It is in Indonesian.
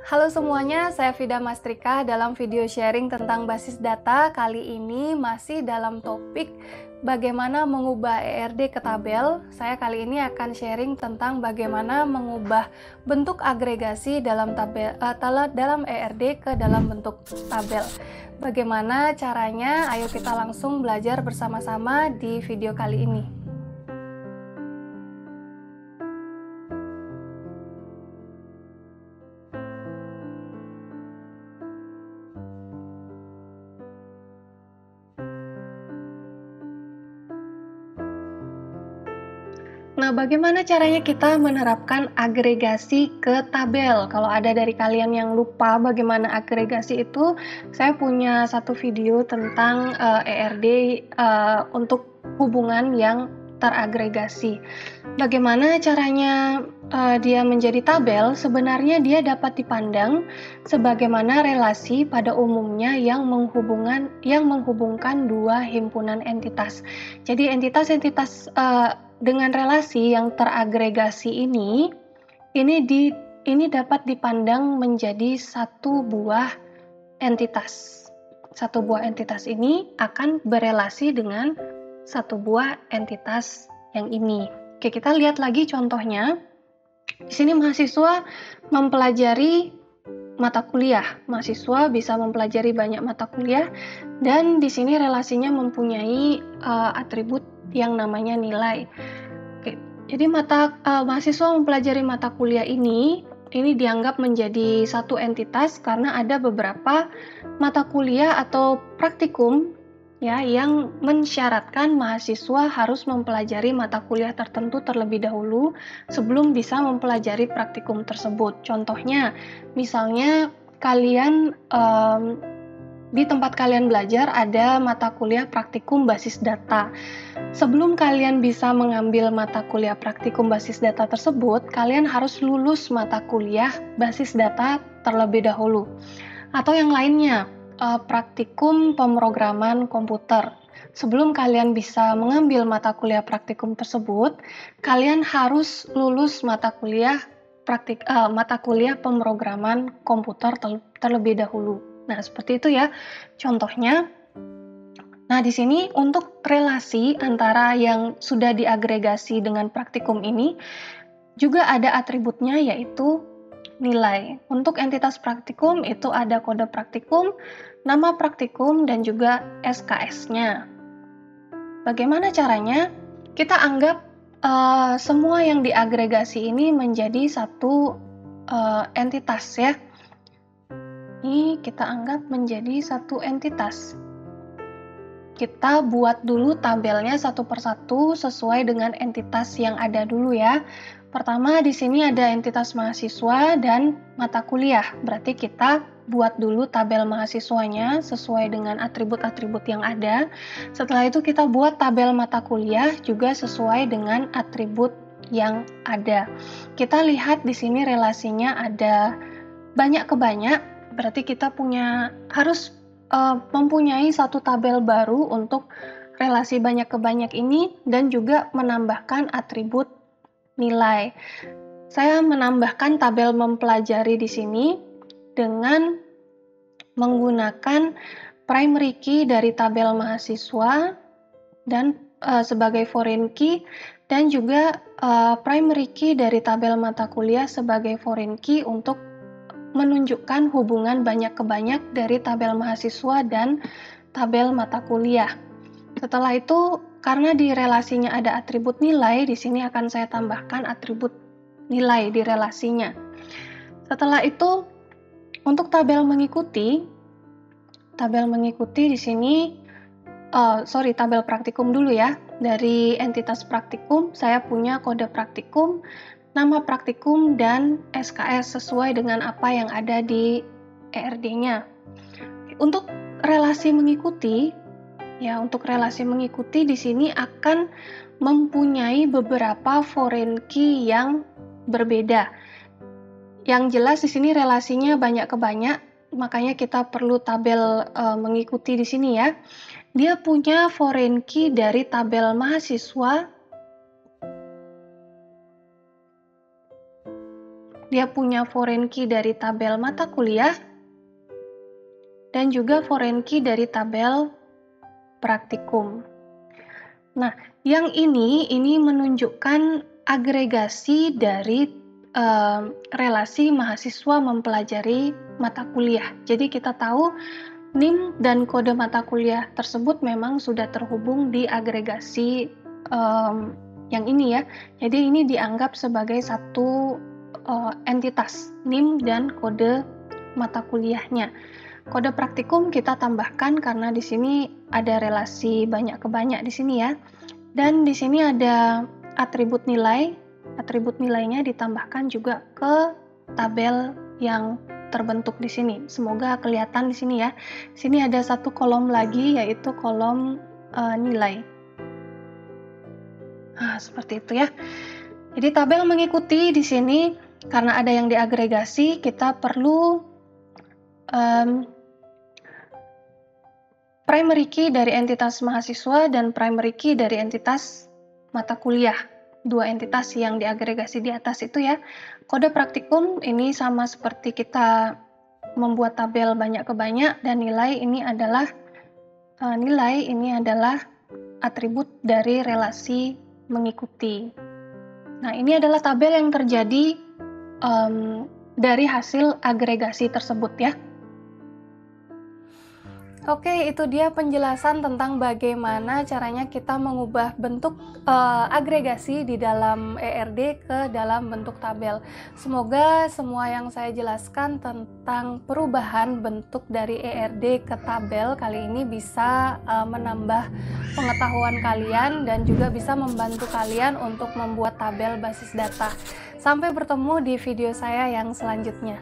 Halo semuanya, saya Vida Mastrika dalam video sharing tentang basis data. Kali ini masih dalam topik bagaimana mengubah ERD ke tabel. Saya kali ini akan sharing tentang bagaimana mengubah bentuk agregasi dalam dalam ERD ke dalam bentuk tabel. Bagaimana caranya? Ayo kita langsung belajar bersama-sama di video kali ini. Nah, bagaimana caranya kita menerapkan agregasi ke tabel? Kalau ada dari kalian yang lupa bagaimana agregasi itu, saya punya satu video tentang ERD untuk hubungan yang teragregasi. Bagaimana caranya dia menjadi tabel? Sebenarnya dia dapat dipandang sebagaimana relasi pada umumnya yang menghubungkan dua himpunan entitas. Jadi entitas-entitas dengan relasi yang teragregasi ini dapat dipandang menjadi satu buah entitas. Satu buah entitas ini akan berelasi dengan satu buah entitas yang ini. Oke, kita lihat lagi contohnya. Di sini mahasiswa mempelajari mata kuliah. Mahasiswa bisa mempelajari banyak mata kuliah dan di sini relasinya mempunyai atribut yang namanya nilai. Oke, jadi mahasiswa mempelajari mata kuliah ini dianggap menjadi satu entitas karena ada beberapa mata kuliah atau praktikum ya yang mensyaratkan mahasiswa harus mempelajari mata kuliah tertentu terlebih dahulu sebelum bisa mempelajari praktikum tersebut. Contohnya, misalnya kalian di tempat kalian belajar ada mata kuliah praktikum basis data. Sebelum kalian bisa mengambil mata kuliah praktikum basis data tersebut, kalian harus lulus mata kuliah basis data terlebih dahulu. Atau yang lainnya, praktikum pemrograman komputer. Sebelum kalian bisa mengambil mata kuliah praktikum tersebut, kalian harus lulus mata kuliah pemrograman komputer terlebih dahulu. Nah, seperti itu ya contohnya. Nah, di sini untuk relasi antara yang sudah diagregasi dengan praktikum ini juga ada atributnya yaitu nilai. Untuk entitas praktikum itu ada kode praktikum, nama praktikum, dan juga SKS-nya. Bagaimana caranya? Kita anggap semua yang diagregasi ini menjadi satu entitas ya. Ini kita anggap menjadi satu entitas. Kita buat dulu tabelnya satu persatu sesuai dengan entitas yang ada dulu ya. Pertama di sini ada entitas mahasiswa dan mata kuliah. Berarti kita buat dulu tabel mahasiswanya sesuai dengan atribut-atribut yang ada. Setelah itu kita buat tabel mata kuliah juga sesuai dengan atribut yang ada. Kita lihat di sini relasinya ada banyak ke banyak. Berarti kita harus mempunyai satu tabel baru untuk relasi banyak ke banyak ini dan juga menambahkan atribut nilai. Saya menambahkan tabel mempelajari di sini dengan menggunakan primary key dari tabel mahasiswa dan sebagai foreign key dan juga primary key dari tabel mata kuliah sebagai foreign key untuk menunjukkan hubungan banyak ke banyak dari tabel mahasiswa dan tabel mata kuliah. Setelah itu, karena di relasinya ada atribut nilai, di sini akan saya tambahkan atribut nilai di relasinya. Setelah itu, untuk tabel mengikuti di sini, tabel praktikum dulu ya. Dari entitas praktikum, saya punya kode praktikum, nama praktikum, dan SKS sesuai dengan apa yang ada di ERD-nya. Untuk relasi mengikuti di sini akan mempunyai beberapa foreign key yang berbeda. Yang jelas di sini relasinya banyak ke banyak, makanya kita perlu tabel mengikuti di sini ya. Dia punya foreign key dari tabel mahasiswa dia punya foreign key dari tabel mata kuliah dan juga foreign key dari tabel praktikum. Nah, yang ini menunjukkan agregasi dari relasi mahasiswa mempelajari mata kuliah. Jadi kita tahu NIM dan kode mata kuliah tersebut memang sudah terhubung di agregasi yang ini ya. Jadi ini dianggap sebagai satu entitas NIM dan kode mata kuliahnya. Kode praktikum kita tambahkan karena di sini ada relasi banyak ke banyak di sini ya. Dan di sini ada atribut nilai. Atribut nilainya ditambahkan juga ke tabel yang terbentuk di sini. Semoga kelihatan di sini ya. Sini ada satu kolom lagi yaitu kolom nilai. Nah, seperti itu ya. Jadi tabel mengikuti di sini karena ada yang diagregasi, kita perlu primary key dari entitas mahasiswa dan primary key dari entitas mata kuliah. Dua entitas yang diagregasi di atas itu ya. Kode praktikum ini sama seperti kita membuat tabel banyak ke banyak, dan nilai ini adalah atribut dari relasi mengikuti. Nah, ini adalah tabel yang terjadi dari hasil agregasi tersebut ya. Oke, itu dia penjelasan tentang bagaimana caranya kita mengubah bentuk agregasi di dalam ERD ke dalam bentuk tabel. Semoga semua yang saya jelaskan tentang perubahan bentuk dari ERD ke tabel kali ini bisa menambah pengetahuan kalian dan juga bisa membantu kalian untuk membuat tabel basis data. Sampai bertemu di video saya yang selanjutnya.